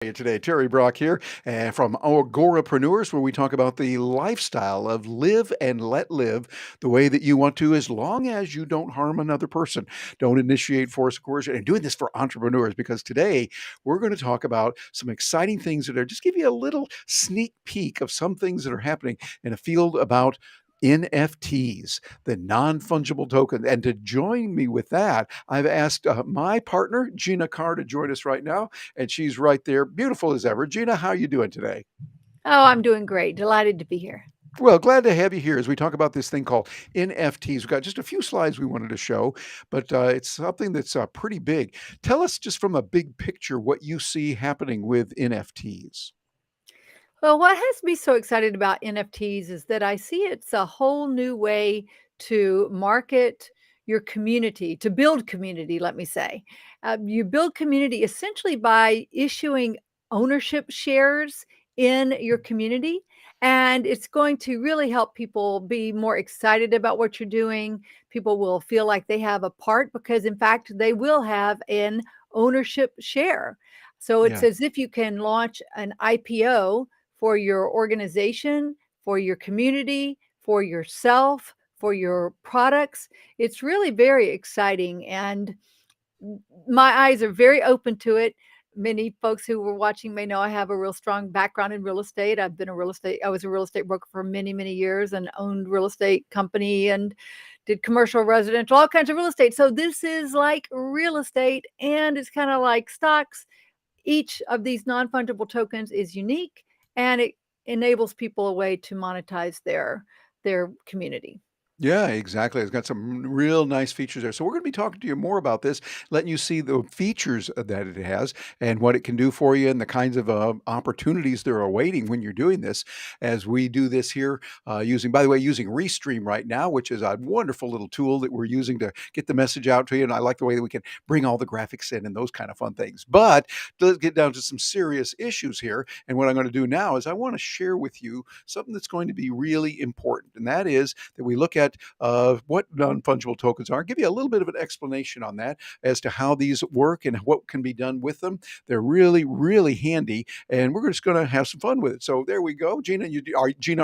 Today, Terry Brock here from Agorapreneurs, where we talk about the lifestyle of live and let live the way that you want to, as long as you don't harm another person. Don't initiate force, coercion, and doing this for entrepreneurs because today we're going to talk about some exciting things that are just give you a little sneak peek of some things that are happening in a field about NFTs, the non fungible token. And to join me with that, I've asked my partner, Gina Carr, to join us right now and she's right there, beautiful as ever. Gina, how are you doing today? Oh, I'm doing great. Delighted to be here. Well, glad to have you here as we talk about this thing called NFTs. We've got just a few slides we wanted to show, but it's something that's pretty big. Tell us just from a big picture what you see happening with NFTs. Well, what has me so excited about NFTs is that I see it's a whole new way to market your community, to build community, let me say. You build community essentially by issuing ownership shares in your community. And it's going to really help people be more excited about what you're doing. People will feel like they have a part because, in fact, they will have an ownership share. So it's Yeah. as if you can launch an IPO for your organization, for your community, for yourself, for your products. It's really very exciting. And my eyes are very open to it. Many folks who were watching may know I have a real strong background in real estate. I was a real estate broker for many, many years and owned real estate company and did commercial, residential, all kinds of real estate. So this is like real estate and it's kind of like stocks. Each of these non-fungible tokens is unique and it enables people a way to monetize their community. Yeah, exactly. It's got some real nice features there. So we're going to be talking to you more about this, letting you see the features that it has and what it can do for you and the kinds of opportunities that are awaiting when you're doing this as we do this here using, by the way, using Restream right now, which is a wonderful little tool that we're using to get the message out to you. And I like the way that we can bring all the graphics in and those kind of fun things. But let's get down to some serious issues here. And what I'm going to do now is I want to share with you something that's going to be really important. And that is that we look at what non-fungible tokens are, give you a little bit of an explanation on that as to how these work and what can be done with them. They're really, really handy, and we're just going to have some fun with it. So there we go. Gina,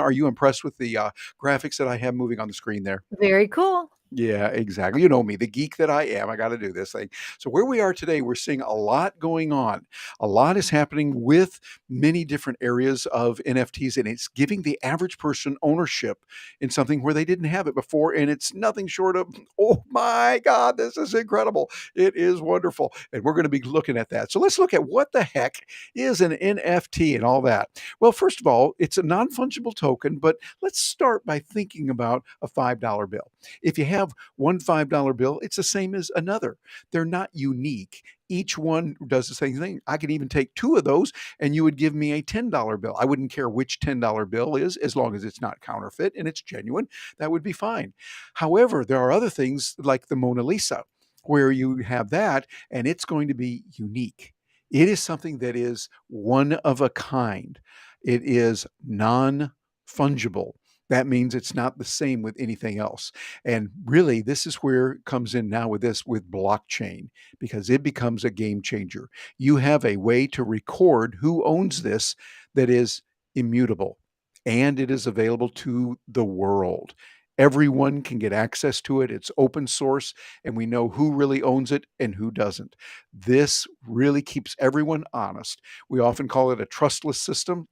are you impressed with the graphics that I have moving on the screen there? Very cool. Yeah, exactly. You know me, the geek that I am. I got to do this thing. So, where we are today, we're seeing a lot going on. A lot is happening with many different areas of NFTs, and it's giving the average person ownership in something where they didn't have it before. And it's nothing short of, oh my God, this is incredible. It is wonderful. And we're going to be looking at that. So, let's look at what the heck is an NFT and all that. Well, first of all, it's a non fungible token, but let's start by thinking about a $5 bill. If you have one $5 bill, it's the same as another. They're not unique. Each one does the same thing. I could even take two of those and you would give me a $10 bill. I wouldn't care which $10 bill is, as long as it's not counterfeit and it's genuine. That would be fine. However, there are other things like the Mona Lisa, where you have that and it's going to be unique. It is something that is one of a kind. It is non fungible. That means it's not the same with anything else. And really, this is where it comes in now with this, with blockchain, because it becomes a game changer. You have a way to record who owns this that is immutable, and it is available to the world. Everyone can get access to it. It's open source, and we know who really owns it and who doesn't. This really keeps everyone honest. We often call it a trustless system.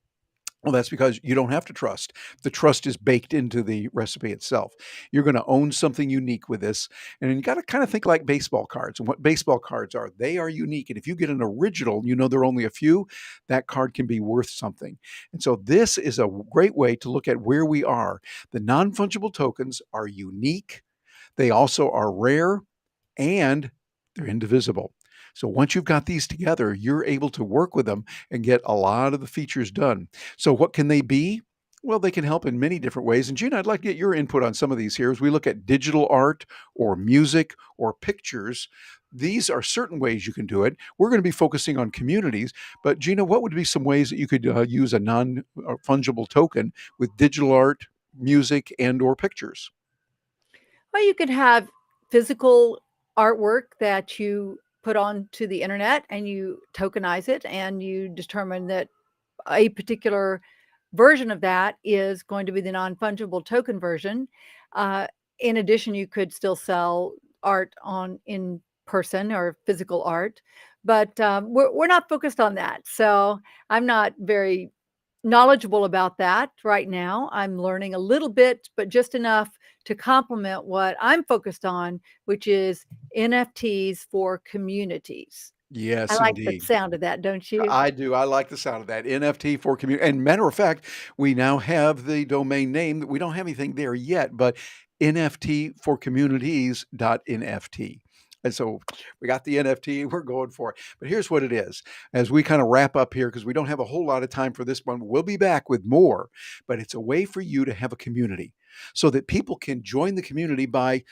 Well, that's because you don't have to trust. The trust is baked into the recipe itself. You're going to own something unique with this. And you got to kind of think like baseball cards and what baseball cards are. They are unique. And if you get an original, you know there are only a few, that card can be worth something. And so this is a great way to look at where we are. The non fungible tokens are unique, they also are rare, and they're indivisible. So once you've got these together, you're able to work with them and get a lot of the features done. So what can they be? Well, they can help in many different ways. And Gina, I'd like to get your input on some of these here as we look at digital art or music or pictures. These are certain ways you can do it. We're going to be focusing on communities, but Gina, what would be some ways that you could use a non-fungible token with digital art, music, and or pictures? Well, you could have physical artwork that you put onto the internet and you tokenize it and you determine that a particular version of that is going to be the non-fungible token version. Uh, in addition, you could still sell art on in person or physical art, but we're not focused on that. So I'm not very knowledgeable about that right now. I'm learning a little bit, but just enough to complement what I'm focused on, which is NFTs for communities. I Yes, like the indeed. sound of that, don't you? I do. I like the sound of that. NFT for community. And matter of fact, we now have the domain name that we don't have anything there yet, but NFT for communities.nft. And so we got the NFT, we're going for it. But here's what it is. As we kind of wrap up here, because we don't have a whole lot of time for this one, we'll be back with more. But it's a way for you to have a community so that people can join the community by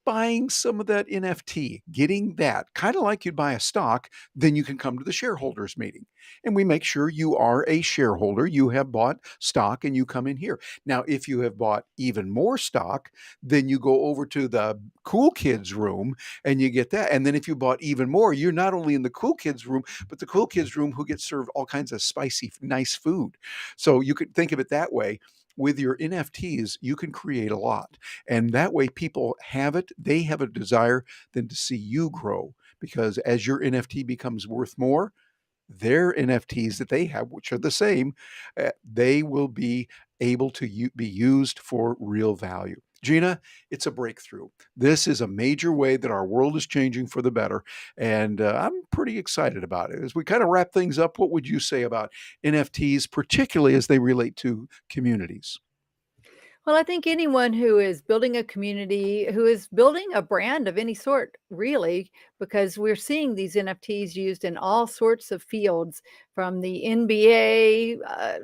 buying some of that NFT, getting that kind of like you'd buy a stock, then you can come to the shareholders meeting. And we make sure you are a shareholder, you have bought stock and you come in here. Now, if you have bought even more stock, then you go over to the cool kids room and you get that. And then if you bought even more, you're not only in the cool kids room, but the cool kids room who gets served all kinds of spicy, nice food. So you could think of it that way. With your NFTs, you can create a lot. And that way people have it, they have a desire then to see you grow because as your NFT becomes worth more, their NFTs that they have, which are the same, they will be able to be used for real value. Gina, it's a breakthrough. This is a major way that our world is changing for the better. And I'm pretty excited about it. As we kind of wrap things up, what would you say about NFTs, particularly as they relate to communities? Well, I think anyone who is building a community, who is building a brand of any sort, really, because we're seeing these NFTs used in all sorts of fields, from the NBA,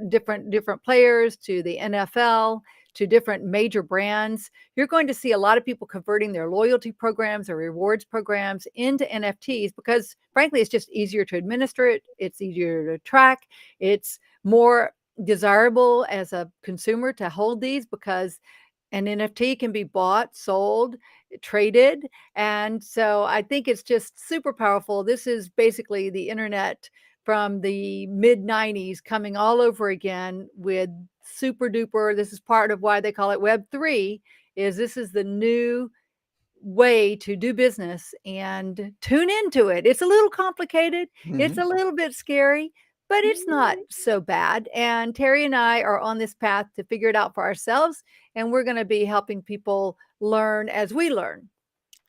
different players, to the NFL, to different major brands. You're going to see a lot of people converting their loyalty programs or rewards programs into NFTs because, frankly, it's just easier to administer it. It's easier to track. It's more desirable as a consumer to hold these because an NFT can be bought, sold, traded. And so I think it's just super powerful. This is basically the internet from the mid 90s coming all over again with super duper. This is part of why they call it Web 3 is this is the new way to do business and tune into it. It's a little complicated. It's Mhm. a little bit scary, but it's not so bad. And Terry and I are on this path to figure it out for ourselves. And we're going to be helping people learn as we learn.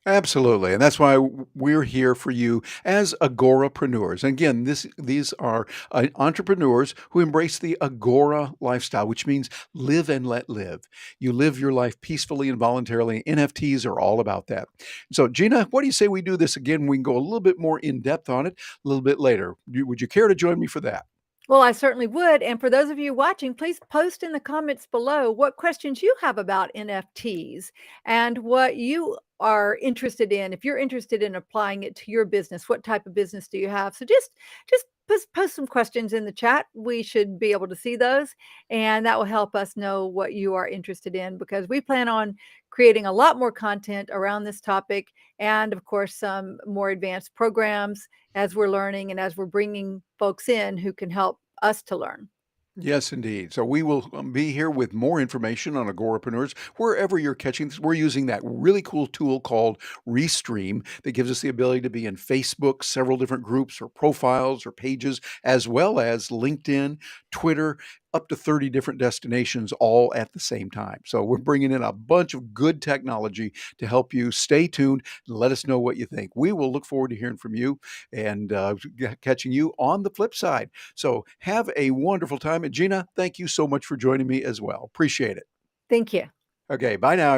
Absolutely, and that's why we're here for you as Agorapreneurs. And again, these are entrepreneurs who embrace the Agora lifestyle, which means live and let live. You live your life peacefully and voluntarily. NFTs are all about that. So, Gina, what do you say we do this again? We can go a little bit more in depth on it a little bit later. Would you care to join me for that? Well, I certainly would. And for those of you watching, please post in the comments below what questions you have about NFTs and what you are interested in. If you're interested in applying it to your business, what type of business do you have? So just post some questions in the chat. We should be able to see those, and that will help us know what you are interested in because we plan on creating a lot more content around this topic and of course some more advanced programs as we're learning and as we're bringing folks in who can help us to learn. Yes, indeed. So we will be here with more information on Agorapreneurs wherever you're catching this. We're using that really cool tool called Restream that gives us the ability to be in Facebook, several different groups or profiles or pages, as well as LinkedIn, Twitter, up to 30 different destinations all at the same time. So we're bringing in a bunch of good technology to help you stay tuned and let us know what you think. We will look forward to hearing from you and catching you on the flip side. So have a wonderful time. And Gina, thank you so much for joining me as well. Appreciate it. Thank you. Okay, bye now.